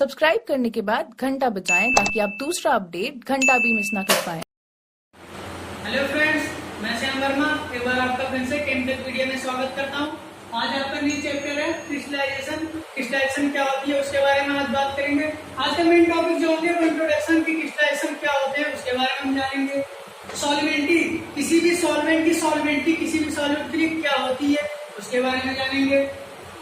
Subscribe करने के बाद घंटा बजाएं ताकि आप दूसरा अपडेट घंटा भी मिस ना कर पाएं। हेलो फ्रेंड्स, मैं श्याम वर्मा एक बार आपका फिर से केमिकल वीडियो में स्वागत करता हूं। आज आपका न्यू चैप्टर है क्रिस्टलाइजेशन। क्रिस्टलाइजेशन क्या होती है उसके बारे में आज बात करेंगे। आज का मेन टॉपिक जो होंगे वो इंट्रोडक्शन की क्रिस्टलाइजेशन क्या होते हैं उसके बारे में हम जानेंगे। सॉल्वेंटी, किसी भी सॉल्वेंट की सॉल्वेंटी किसी भी सॉल्यूट के लिए क्या होती है उसके बारे में जानेंगे।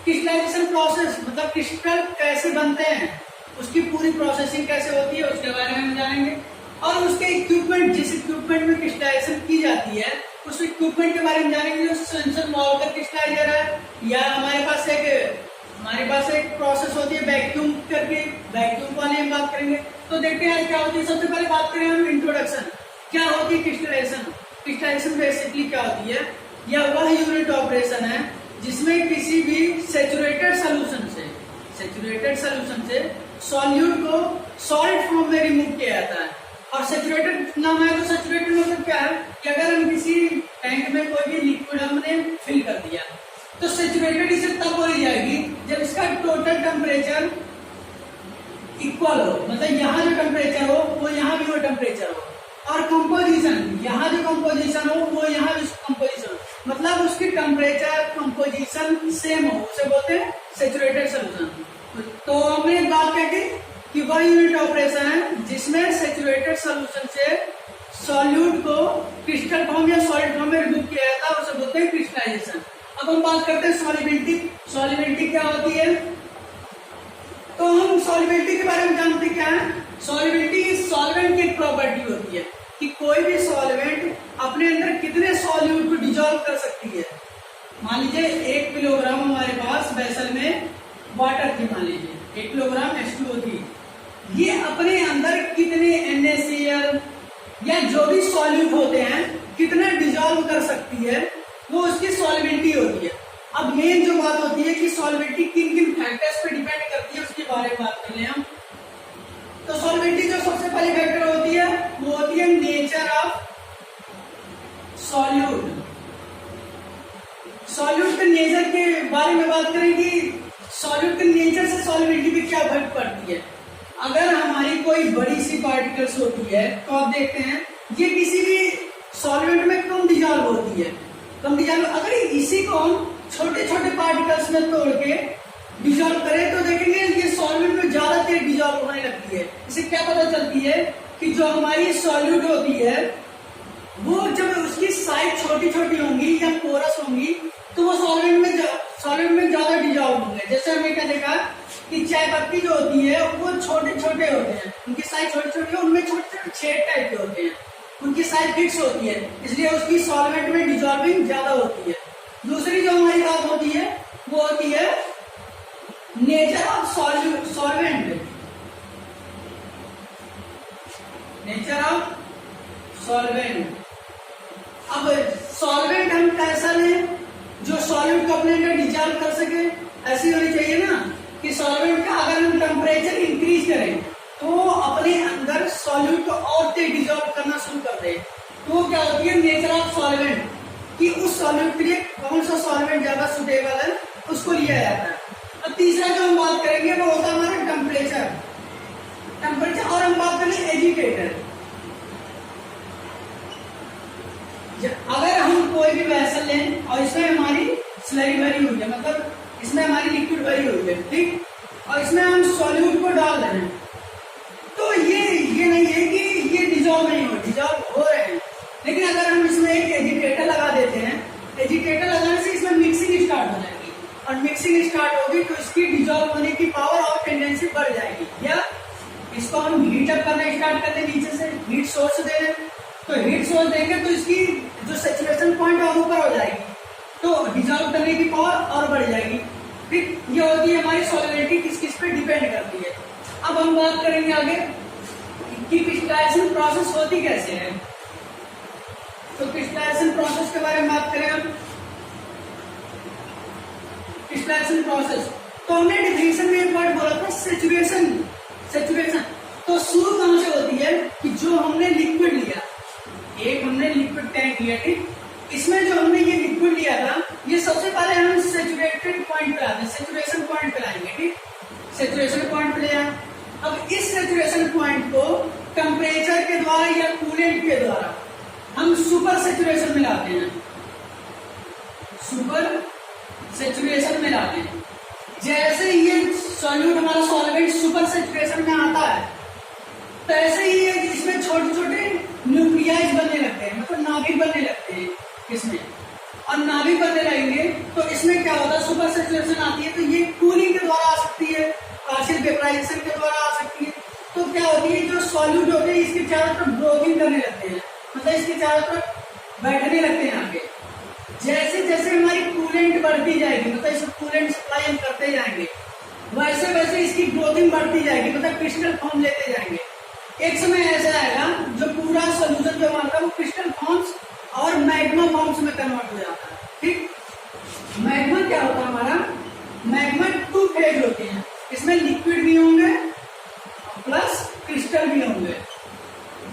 क्रिस्टलाइजेशन प्रोसेस मतलब क्रिस्टल कैसे बनते हैं, उसकी पूरी प्रोसेसिंग कैसे होती है उसके बारे में हम जानेंगे। और उसके इक्विपमेंट, जिस इक्विपमेंट में क्रिस्टलाइजेशन की जाती है उस इक्विपमेंट के बारे में जानेंगे। जो सेंसर मॉलिक्यूलर क्रिस्टलाइजर है या हमारे पास एक प्रोसेस होती है वैक्यूम करके, वैक्यूम वाली हम बात करेंगे। तो देखते हैं क्या होती है। सबसे पहले बात करें हम इंट्रोडक्शन, क्या होती है क्रिस्टलाइजेशन। क्रिस्टलाइजेशन बेसिकली क्या होती है, यह वह यूनिट ऑपरेशन है जिसमें किसी भी सैचुरेटेड सोल्यूशन से सॉल्यूट को सॉलिड फॉर्म में रिमूव किया जाता है। और सैचुरेटेड नाम है तो सैचुरेटेड मतलब क्या है कि अगर हम किसी टैंक में कोई भी लिक्विड हमने फिल कर दिया तो सैचुरेटेड इसे तब बोली जाएगी जब इसका टोटल टेम्परेचर इक्वल हो, मतलब यहाँ जो टेम्परेचर हो वो यहाँ भी वो टेम्परेचर हो, और कंपोजिशन, यहाँ जो कंपोजिशन हो वो यहाँ भी कंपोजिशन हो, मतलब उसकी टेम्परेचर कंपोजिशन सेम हो, उसे बोलते हैं सैचुरेटेड सॉल्यूशन। तो हमने एक बात क्या की कि वह यूनिट ऑपरेशन है जिसमें सैचुरेटेड सॉल्यूशन से सॉल्यूट को क्रिस्टल फॉर्म या सॉलिड फॉर्म में रिमूव किया जाता है, उसे बोलते हैं क्रिस्टलाइजेशन। अब हम बात करते हैं सॉल्युबिलिटी। सॉल्युबिलिटी क्या होती है, तो हम सॉल्युबिलिटी के बारे में जानते क्या है। सॉल्युबिलिटी सॉल्वेंट की एक प्रॉपर्टी होती है कि कोई भी सॉल्वेंट अपने अंदर कितने सॉल्यूट को डिजोल्व कर सकती है। मान लीजिए 1 किलोग्राम हमारे पास वेसल में वाटर थी, मान लीजिए 1 किलोग्राम H2O थी, ये अपने अंदर कितने NaCl या जो भी सॉल्यूट होते हैं कितने डिजोल्व कर सकती है, वो उसकी सॉल्युबिलिटी होती है। अब मेन जो बात होती है कि सॉल्युबिलिटी किन किन फैक्टर्स पे डिपेंड करती है उसके बारे में बात कर ले हम। तो सॉल्युबिलिटी जो सबसे पहली फैक्टर होती है वो होती है नेचर ऑफ सॉल्यूट। सॉल्यूट के नेचर के बारे में बात करें कि सॉल्यूट के नेचर से सॉल्युबिलिटी पे क्या फर्क पड़ती है। अगर हमारी कोई बड़ी सी पार्टिकल्स होती है तो आप देखते हैं ये किसी भी सॉल्वेंट में कम डिजॉल्व होती है, कम डिजॉल्व। अगर इसी को हम छोटे छोटे पार्टिकल्स में तोड़ के डिजॉल्व करें तो देखेंगे ये सॉल्वेंट में ज्यादा तेज डिजॉल्व होने लगती है। इससे क्या पता चलती है कि जो हमारी सॉल्यूट होती है वो जब उसकी साइज छोटी छोटी होंगी या पोरस होंगी तो वो सॉल्वेंट में ज्यादा डिजॉल्व होंगे। जैसे हमने क्या देखा कि चाय पत्ती जो होती है वो छोटे छोटे होते हैं, उनकी साइज छोटी छोटी है, उनमें छोटे छोटे छेद टाइप के होते हैं, उनकी साइज फिक्स होती है, इसलिए उसकी सॉल्वेंट में डिजॉल्विंग ज्यादा होती है। दूसरी जो हमारी बात होती है वो होती है nature of solvent. Nature of solvent, अब सॉल्वेंट हम कैसा लें जो सॉल्वेंट को अपने अंदर डिजॉल्व कर सके, ऐसी होनी चाहिए ना कि सॉल्वेंट का अगर हम टेम्परेचर इंक्रीज करें तो अपने अंदर सॉल्यूट को और तेज डिजॉल्व करना शुरू कर दे। तो क्या होती है नेचर ऑफ सॉल्वेंट कि उस सॉल्यूट के लिए कौन सा सॉल्वेंट ज्यादा सुटेबल है उसको लिया जाता है। अब तीसरा जो हम बात करेंगे वो होता है हमारा टेम्परेचर। और हम बात करें एजिटेटर। अगर हम कोई भी वेसल लें और इसमें हमारी स्लरी भरी हुई है, मतलब इसमें हमारी लिक्विड भरी हुई है, ठीक, और इसमें हम सॉल्यूट को डाल रहे हैं तो ये नहीं है कि ये डिजॉल्व नहीं हो, डिजॉल्व हो रहे हैं। लेकिन अगर हम इसमें एक एजिटेटर लगा देते हैं, एजिटेटर लगाने से इसमें मिक्सिंग स्टार्ट हो जाएगी, और मिक्सिंग स्टार्ट होगी तो इसकी डिजॉल्व होने की पावर और टेंडेंसी बढ़ जाएगी। या इसको हम हीट अप करना स्टार्ट कर दें, नीचे से हीट सोर्स दे दें, तो हीट सोर्स देंगे तो इसकी जो सैचुरेशन पॉइंट है ऊपर हो जाएगी, तो डिजॉल्व करने की पावर और बढ़ जाएगी। ठीक, ये होती है हमारी सॉल्युबिलिटी, किस किस पे डिपेंड करती है। अब हम बात करेंगे आगे कि क्रिस्टलाइजेशन प्रोसेस होती कैसे है। तो क्रिस्टलाइजेशन प्रोसेस के बारे में बात करें हम। क्रिस्टलाइजेशन प्रोसेस, तो हमने डिफिनेशन में एक वर्ड बोला था सैचुरेशन। तो शुरू कहां से होती है कि जो हमने लिक्विड लिया, एक हमने लिक्विड टैंक लिया, ठीक, इसमें जो हमने ये लिक्विड लिया था ये सबसे पहले हम सैचुरेटेड पॉइंट पे आते हैं, सैचुरेशन पॉइंट पे लाएंगे, ठीक, सैचुरेशन पॉइंट पे ले आए। अब इस सेचुरेशन पॉइंट को टेम्परेचर के द्वारा या कूलेंट के द्वारा हम सुपर सेचुरेशन में लाते हैं, सुपर सेचुरेशन में लाते हैं। जैसे ये सॉल्यूट हमारा सॉल्वेंट सुपर सेचुरेशन में आता है, तैसे ही इसमें छोटे छोटे न्यूक्लियाइज बनने लगते हैं, मतलब नाभिक बनने लगते हैं इसमें। और नाभिक बनने लगेंगे तो इसमें क्या होता है, सुपर सेचुरेशन आती है तो ये कूलिंग के द्वारा आ सकती है, पार्शियल वेपराइजेशन के द्वारा आ सकती है। तो क्या होती है, जो सॉल्यूट होते हैं इसके चारों तरफ ब्रोथिंग करने लगते हैं, मतलब इसके चारों तरफ बैठने लगते हैं आगे। जैसे जैसे हमारी कूलेंट बढ़ती जाएगी, मतलब इसको कूलेंट सप्लाई हम करते जाएंगे, वैसे वैसे इसकी ग्रोथिंग बढ़ती जाएगी, मतलब क्रिस्टल फॉर्म लेते जाएंगे। एक समय ऐसा आएगा जो पूरा सोल्यूशन जो हमारा वो क्रिस्टल फॉर्म्स और मैग्मा फॉर्म्स में कन्वर्ट हो जाता है। ठीक, मैग्मा क्या होता है हमारा, मैग्मा 2 फेज होते हैं, इसमें लिक्विड भी होंगे प्लस क्रिस्टल भी होंगे।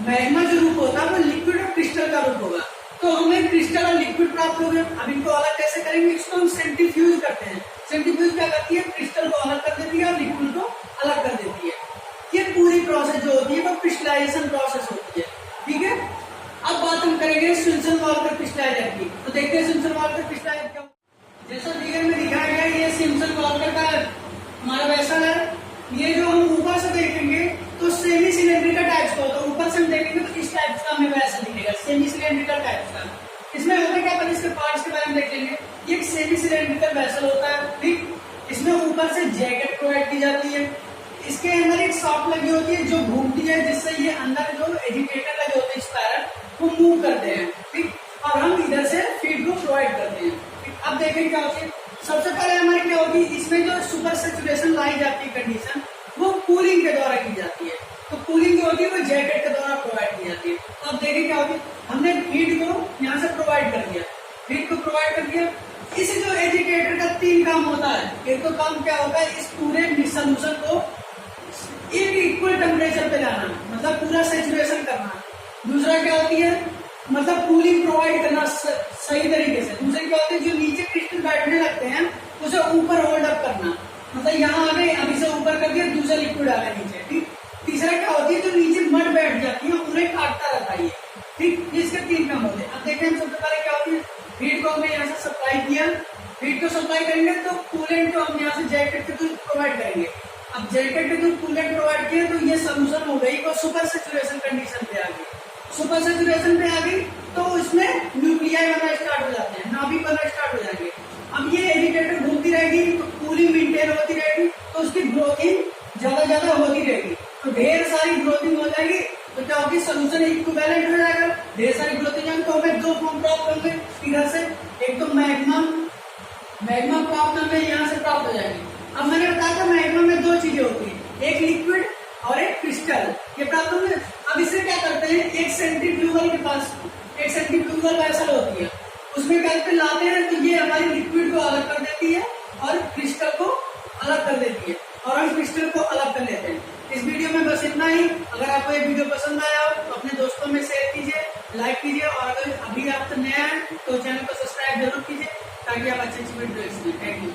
मैग्मा जो रूप होता है वो लिक्विड और क्रिस्टल का रूप होगा। तो हमें क्रिस्टल और लिक्विड प्राप्त हो गए। अब इनको अलग कैसे करेंगे, इसको हम सेंट्रीफ्यूज करते हैं। सेंट्रीफ्यूज क्या करती है, क्रिस्टल को अलग कर देती है और लिक्विड को अलग कर देती है। ये पूरी प्रोसेस जो होती है वो क्रिस्टलाइजेशन प्रोसेस होती है। ठीक है, अब बात हम करेंगे सिम्पसन वॉल्कर क्रिस्टलाइजर की। तो देखते हैं सिम्पसन वॉल्कर क्रिस्टलाइजर क्या। जैसा फिगर में दिखाया गया, ये सिम्पसन वॉल्कर का हमारा वेसल है। ये जो हम ऊपर से देखेंगे तो सेमी सिलेंड्रिकल टाइप का होता है, ऊपर से हम देखेंगे तो इस टाइप का हमें वेसल दिखेगा, सेमी सिलेंड्रिकल टाइप का। इसमें होता क्या, पहले इसके पार्ट्स के बारे में देख लेंगे। ये एक सेमी सिलेंड्रिकल वेसल होता है। ठीक, इसमें ऊपर से जैकेट प्रोवाइड की जाती है। इसके अंदर एक शॉप लगी होती है जो घूमती है, जिससे ये अंदर जो एजिटेटर लगे होते हैं स्पाइरल वो मूव करते हैं। ठीक, और हम इधर से फीड को प्रोवाइड करते हैं। ठीक, अब देखें क्या होती है। सबसे पहले हमारी क्या होती है, इसमें जो सुपर सेचुरेशन लाई जाती है कंडीशन, वो कूलिंग के द्वारा की जाती है। तो कूलिंग जो होती है वो जैकेट के द्वारा प्रोवाइड की जाती है। तो अब देखें क्या होती है, हमने फीड को यहाँ से प्रोवाइड कर दिया, फीड को प्रोवाइड कर दिया। इस जो एजिटेटर का 3 काम होता है। एक तो काम क्या होता है, इस पूरे सोल्यूशन को एक इक्वल टेम्परेचर पे लाना, मतलब पूरा सेचुरेशन करना। दूसरा क्या होती है, मतलब कूलिंग प्रोवाइड करना सही तरीके से। दूसरी क्या होती है, जो नीचे क्रिस्टल बैठने लगते हैं उसे ऊपर होल्ड अप करना, मतलब यहाँ आगे अभी से ऊपर कर दिया, दूसरा लिक्विड आ गया नीचे। ठीक, तीसरा क्या होती है, जो नीचे मड बैठ जाती है उन्हें काटता रहता है। ठीक, इसके 3 काम होते हैं। अब देखते हैं सबसे पहले क्या होती है, फीड को हमने यहाँ से सप्लाई किया, फीड को सप्लाई करेंगे तो कूलेंट को हम यहाँ से जैकेट के थ्रू प्रोवाइड करेंगे। अब जैकेट के थ्रू कूलेंट प्रोवाइड किया तो ये सोल्यूशन हो गई, वो सुपर सेचुरेशन कंडीशन पे आ गई। सुपर सेचुरेशन पे आ गई तो इसमें न्यूक्लियाई बनना स्टार्ट हो जाते हैं, नाभिक बनना स्टार्ट हो जाएंगे। अब ये एजिटेटर घूमती रहेगी तो कूलिंग मेंटेन होती रहेगी, तो उसकी ग्रोथिंग ज्यादा होती रहेगी। तो ढेर सारी ग्रोथिंग हो जाएगी तो क्या होगी, सोल्यूशन इक्विवेलेंट हो जाएगा। ढेर सारी ग्रोथिंग जाएगी तो हमें 2 फॉर्म प्राप्त होंगे इधर से, एक तो मैग्मा प्राप्त हमें यहाँ से प्राप्त हो जाएगी। अब मैंने बताया था मैग्मा में 2 चीजें होती है, एक लिक्विड और एक क्रिस्टल, ये प्राप्त होंगे। अब इससे क्या करते हैं, एक सेंट्रीफ्यूगल के पास एक सेंट्रीफ्यूगल वेसल होती है, उसमें क्या करते लाते हैं तो ये हमारी लिक्विड को अलग कर देती है और क्रिस्टल को अलग कर देती है, और हम क्रिस्टल को अलग कर लेते हैं। इस वीडियो में बस इतना ही। अगर आपको ये वीडियो पसंद आया हो तो अपने दोस्तों में शेयर कीजिए, लाइक कीजिए, और अगर अभी आप नया हैं तो चैनल को सब्सक्राइब जरूर कीजिए ताकि आप अच्छी वीडियो देख सकें। Thank you.